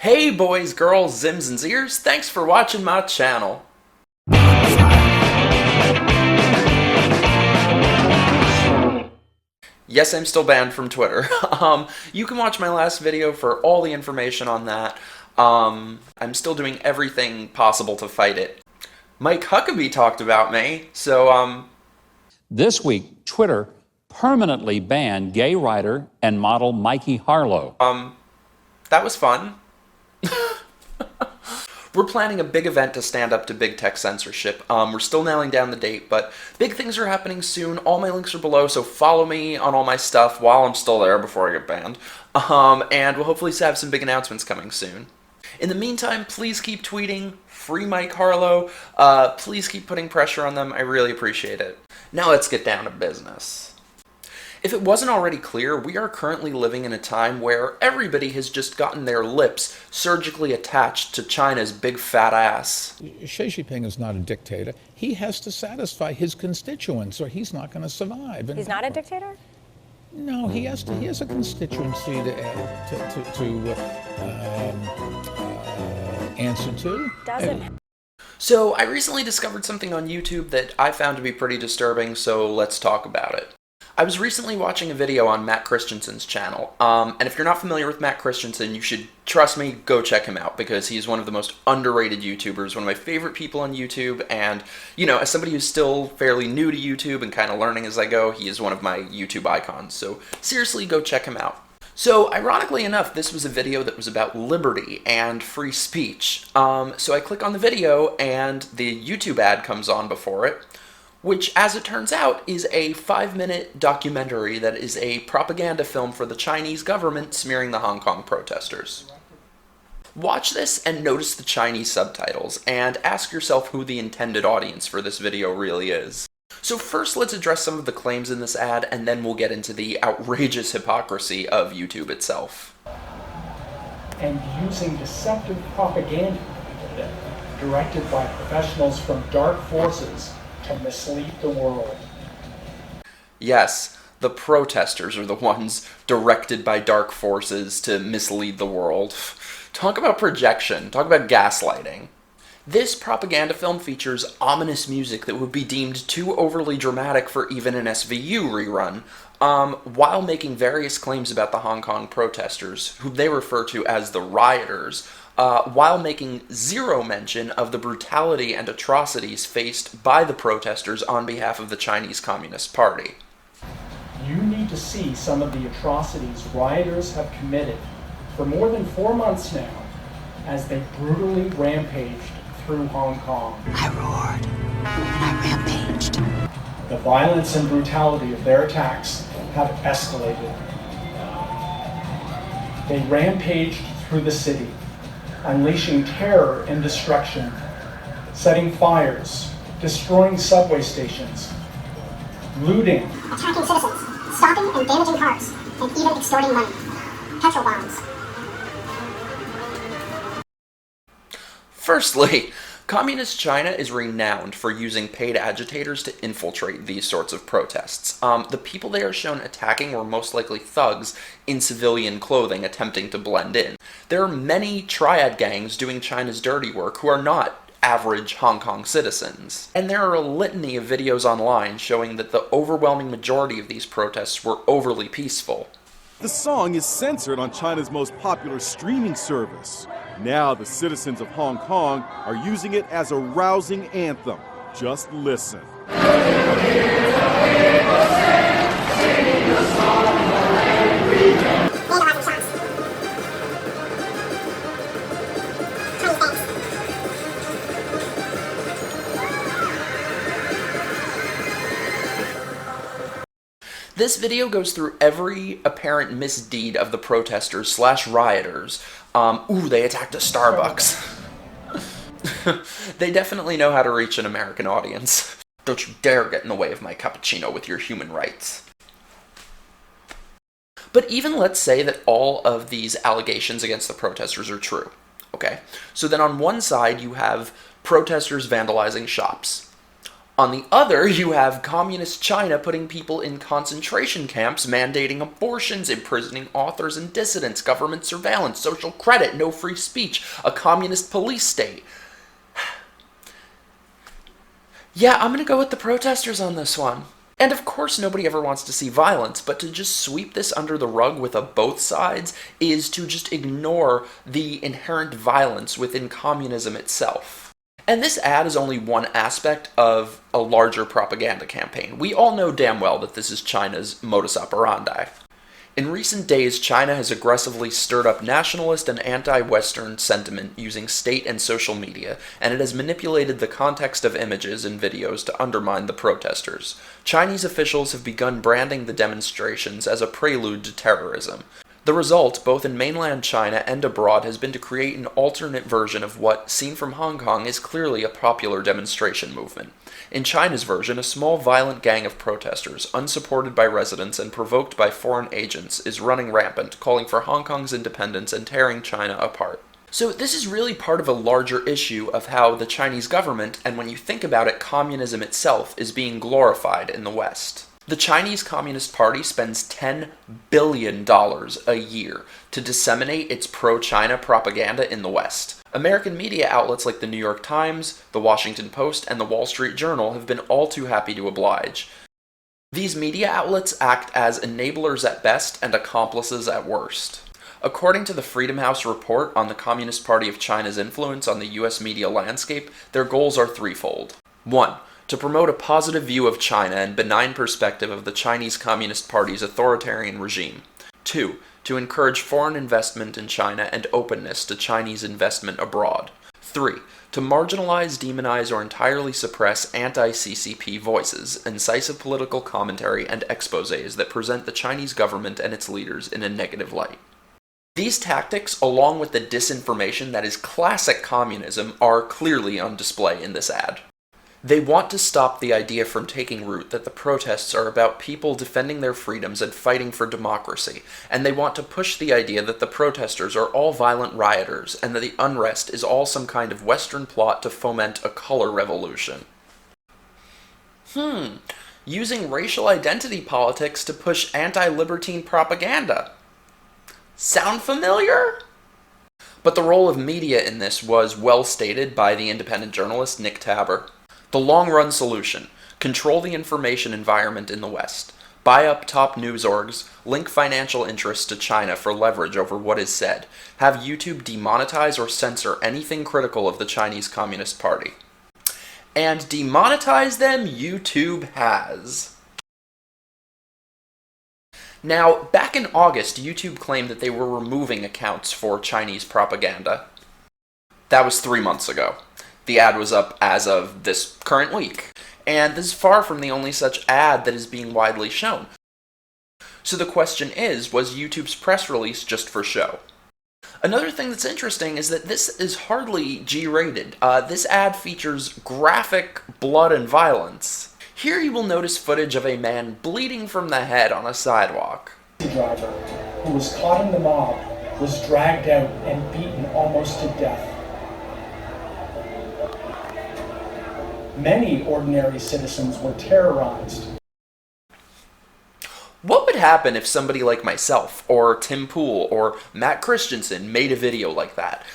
Hey boys, girls, zims and zers, thanks for watching my channel. Yes, I'm still banned from Twitter. You can watch my last video for all the information on that. I'm still doing everything possible to fight it. Mike Huckabee talked about me, so This week, Twitter permanently banned gay writer and model Mikey Harlow. that was fun. We're planning a big event to stand up to big tech censorship. We're still nailing down the date, but big things are happening soon. All my links are below, so follow me on all my stuff while I'm still there before I get banned. And we'll hopefully have some big announcements coming soon. In the meantime, please keep tweeting, free Mike Harlow. Please keep putting pressure on them. I really appreciate it. Now let's get down to business. If it wasn't already clear, we are currently living in a time where everybody has just gotten their lips surgically attached to China's big fat ass. Xi Jinping is not a dictator. He has to satisfy his constituents or he's not going to survive. He's not a dictator? No, he has a constituency to answer to. Doesn't. So I recently discovered something on YouTube that I found to be pretty disturbing, so let's talk about it. I was recently watching a video on Matt Christensen's channel, and if you're not familiar with Matt Christensen, you should, trust me, go check him out, because he's one of the most underrated YouTubers, one of my favorite people on YouTube, and, you know, as somebody who's still fairly new to YouTube and kind of learning as I go, he is one of my YouTube icons, so seriously, go check him out. So, ironically enough, this was a video that was about liberty and free speech. So I click on the video, and the YouTube ad comes on before it, which, as it turns out, is a 5-minute documentary that is a propaganda film for the Chinese government smearing the Hong Kong protesters. Watch this and notice the Chinese subtitles, and ask yourself who the intended audience for this video really is. So first, let's address some of the claims in this ad, and then we'll get into the outrageous hypocrisy of YouTube itself. And using deceptive propaganda directed by professionals from dark forces to mislead the world. Yes, the protesters are the ones directed by dark forces to mislead the world. Talk about projection, talk about gaslighting. This propaganda film features ominous music that would be deemed too overly dramatic for even an SVU rerun, while making various claims about the Hong Kong protesters, who they refer to as the rioters, while making zero mention of the brutality and atrocities faced by the protesters on behalf of the Chinese Communist Party. You need to see some of the atrocities rioters have committed for more than 4 months now as they brutally rampaged through Hong Kong. I roared and I rampaged. The violence and brutality of their attacks have escalated. They rampaged through the city, unleashing terror and destruction, setting fires, destroying subway stations, looting, attacking citizens, stopping and damaging cars, and even extorting money. Petrol bombs. Firstly, Communist China is renowned for using paid agitators to infiltrate these sorts of protests. The people they are shown attacking were most likely thugs in civilian clothing attempting to blend in. There are many triad gangs doing China's dirty work who are not average Hong Kong citizens. And there are a litany of videos online showing that the overwhelming majority of these protests were overly peaceful. The song is censored on China's most popular streaming service. Now the citizens of Hong Kong are using it as a rousing anthem. Just listen. This video goes through every apparent misdeed of the protesters slash rioters. Ooh, they attacked a Starbucks. They definitely know how to reach an American audience. Don't you dare get in the way of my cappuccino with your human rights. But even let's say that all of these allegations against the protesters are true. Okay, so then on one side you have protesters vandalizing shops. On the other, you have communist China putting people in concentration camps, mandating abortions, imprisoning authors and dissidents, government surveillance, social credit, no free speech, a communist police state. Yeah, I'm gonna go with the protesters on this one. And of course nobody ever wants to see violence, but to just sweep this under the rug with a both sides is to just ignore the inherent violence within communism itself. And this ad is only one aspect of a larger propaganda campaign. We all know damn well that this is China's modus operandi. In recent days, China has aggressively stirred up nationalist and anti-Western sentiment using state and social media, and it has manipulated the context of images and videos to undermine the protesters. Chinese officials have begun branding the demonstrations as a prelude to terrorism. The result, both in mainland China and abroad, has been to create an alternate version of what, seen from Hong Kong, is clearly a popular demonstration movement. In China's version, a small violent gang of protesters, unsupported by residents and provoked by foreign agents, is running rampant, calling for Hong Kong's independence and tearing China apart. So this is really part of a larger issue of how the Chinese government, and when you think about it, communism itself, is being glorified in the West. The Chinese Communist Party spends $10 billion a year to disseminate its pro-China propaganda in the West. American media outlets like the New York Times, the Washington Post, and the Wall Street Journal have been all too happy to oblige. These media outlets act as enablers at best and accomplices at worst. According to the Freedom House report on the Communist Party of China's influence on the US media landscape, their goals are threefold. 1. To promote a positive view of China and benign perspective of the Chinese Communist Party's authoritarian regime. 2. To encourage foreign investment in China and openness to Chinese investment abroad. 3. To marginalize, demonize, or entirely suppress anti-CCP voices, incisive political commentary, and exposés that present the Chinese government and its leaders in a negative light. These tactics, along with the disinformation that is classic communism, are clearly on display in this ad. They want to stop the idea from taking root that the protests are about people defending their freedoms and fighting for democracy, and they want to push the idea that the protesters are all violent rioters and that the unrest is all some kind of Western plot to foment a color revolution. Using racial identity politics to push anti-libertine propaganda. Sound familiar? But the role of media in this was well stated by the independent journalist Nick Taber. The long-run solution: control the information environment in the West. Buy up top news orgs, link financial interests to China for leverage over what is said. Have YouTube demonetize or censor anything critical of the Chinese Communist Party. And demonetize them YouTube has. Now, back in August, YouTube claimed that they were removing accounts for Chinese propaganda. That was 3 months ago. The ad was up as of this current week, and this is far from the only such ad that is being widely shown. So the question is, was YouTube's press release just for show? Another thing that's interesting is that this is hardly G-rated. This ad features graphic blood and violence. Here you will notice footage of a man bleeding from the head on a sidewalk. The driver, who was caught in the mob, was dragged out and beaten almost to death. Many ordinary citizens were terrorized. What would happen if somebody like myself, or Tim Pool, or Matt Christensen made a video like that?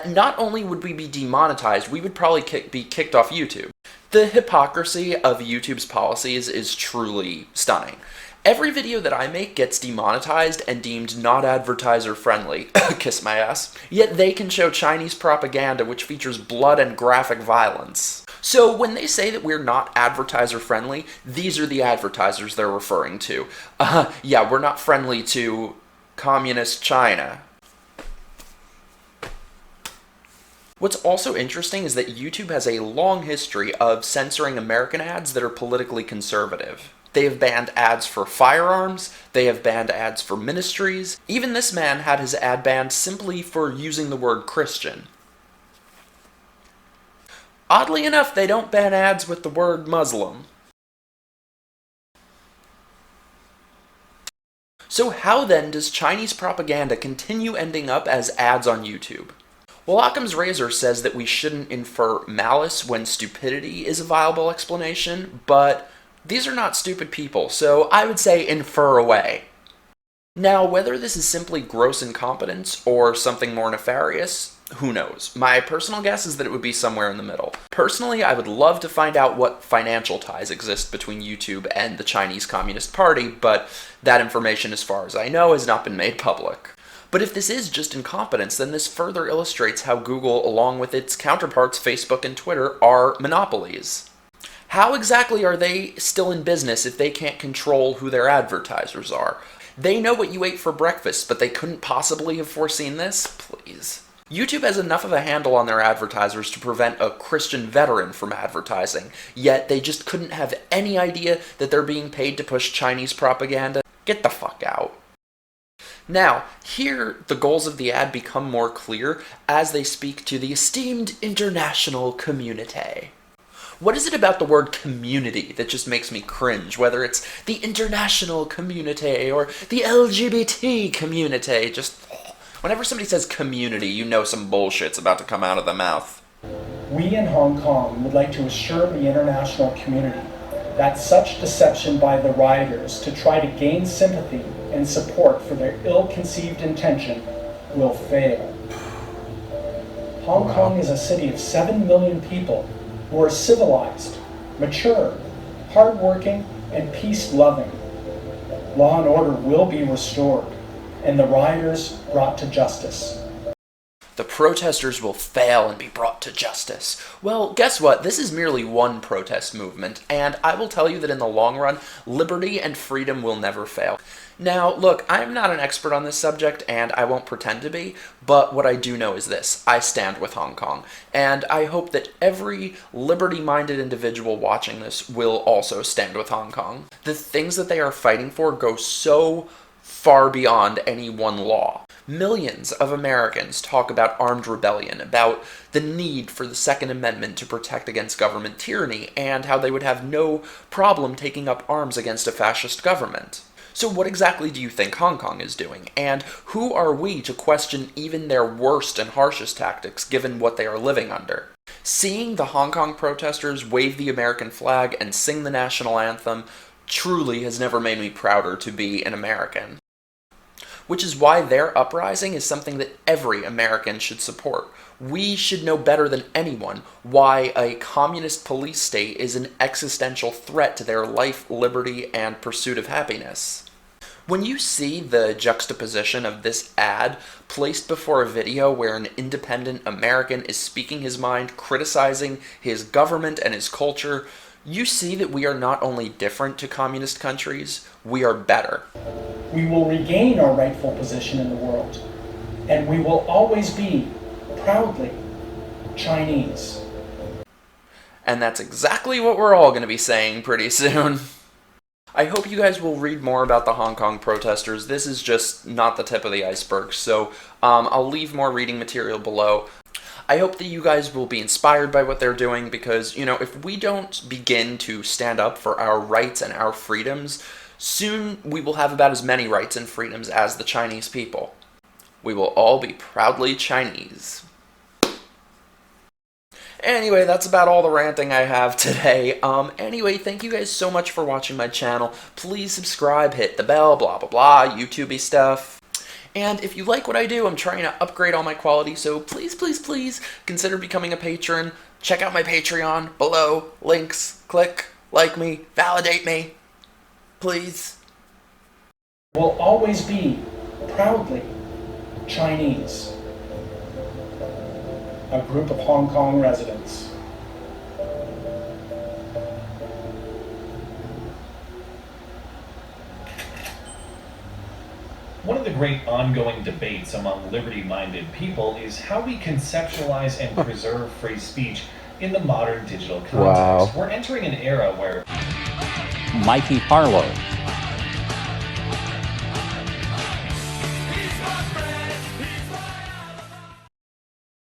Not only would we be demonetized, we would probably be kicked off YouTube. The hypocrisy of YouTube's policies is truly stunning. Every video that I make gets demonetized and deemed not advertiser friendly, kiss my ass, yet they can show Chinese propaganda which features blood and graphic violence. So when they say that we're not advertiser friendly, these are the advertisers they're referring to. Yeah, we're not friendly to communist China. What's also interesting is that YouTube has a long history of censoring American ads that are politically conservative. They have banned ads for firearms, they have banned ads for ministries. Even this man had his ad banned simply for using the word Christian. Oddly enough, they don't ban ads with the word Muslim. So how then does Chinese propaganda continue ending up as ads on YouTube? Well, Occam's razor says that we shouldn't infer malice when stupidity is a viable explanation, but these are not stupid people, so I would say infer away. Now, whether this is simply gross incompetence or something more nefarious, who knows? My personal guess is that it would be somewhere in the middle. Personally, I would love to find out what financial ties exist between YouTube and the Chinese Communist Party, but that information, as far as I know, has not been made public. But if this is just incompetence, then this further illustrates how Google, along with its counterparts Facebook and Twitter, are monopolies. How exactly are they still in business if they can't control who their advertisers are? They know what you ate for breakfast, but they couldn't possibly have foreseen this? Please. YouTube has enough of a handle on their advertisers to prevent a Christian veteran from advertising, yet they just couldn't have any idea that they're being paid to push Chinese propaganda? Get the fuck out. Now, here the goals of the ad become more clear as they speak to the esteemed international community. What is it about the word community that just makes me cringe, whether it's the international community or the LGBT community? Just, whenever somebody says community, you know some bullshit's about to come out of the mouth. We in Hong Kong would like to assure the international community that such deception by the rioters to try to gain sympathy and support for their ill-conceived intention will fail. Hong Kong is a city of 7 million people who are civilized, mature, hardworking, and peace-loving. Law and order will be restored, and the rioters brought to justice. The protesters will fail and be brought to justice. Well, guess what? This is merely one protest movement, and I will tell you that in the long run, liberty and freedom will never fail. Now, look, I'm not an expert on this subject, and I won't pretend to be, but what I do know is this: I stand with Hong Kong, and I hope that every liberty-minded individual watching this will also stand with Hong Kong. The things that they are fighting for go so far beyond any one law. Millions of Americans talk about armed rebellion, about the need for the Second Amendment to protect against government tyranny, and how they would have no problem taking up arms against a fascist government. So what exactly do you think Hong Kong is doing? And who are we to question even their worst and harshest tactics given what they are living under? Seeing the Hong Kong protesters wave the American flag and sing the national anthem truly has never made me prouder to be an American. Which is why their uprising is something that every American should support. We should know better than anyone why a communist police state is an existential threat to their life, liberty, and pursuit of happiness. When you see the juxtaposition of this ad placed before a video where an independent American is speaking his mind, criticizing his government and his culture, you see that we are not only different to communist countries, we are better. We will regain our rightful position in the world, and we will always be, proudly, Chinese. And that's exactly what we're all going to be saying pretty soon. I hope you guys will read more about the Hong Kong protesters. This is just not the tip of the iceberg, so I'll leave more reading material below. I hope that you guys will be inspired by what they're doing because, if we don't begin to stand up for our rights and our freedoms, soon we will have about as many rights and freedoms as the Chinese people. We will all be proudly Chinese. Anyway, that's about all the ranting I have today. Anyway, thank you guys so much for watching my channel. Please subscribe, hit the bell, blah blah blah, YouTube-y stuff. And if you like what I do, I'm trying to upgrade all my quality, so please, please, please consider becoming a patron. Check out my Patreon below. Links. Click. Like me. Validate me. Please. Will always be, proudly, Chinese. A group of Hong Kong residents. One of the great ongoing debates among liberty-minded people is how we conceptualize and preserve free speech in the modern digital context. Wow. We're entering an era where Mikey Harlow.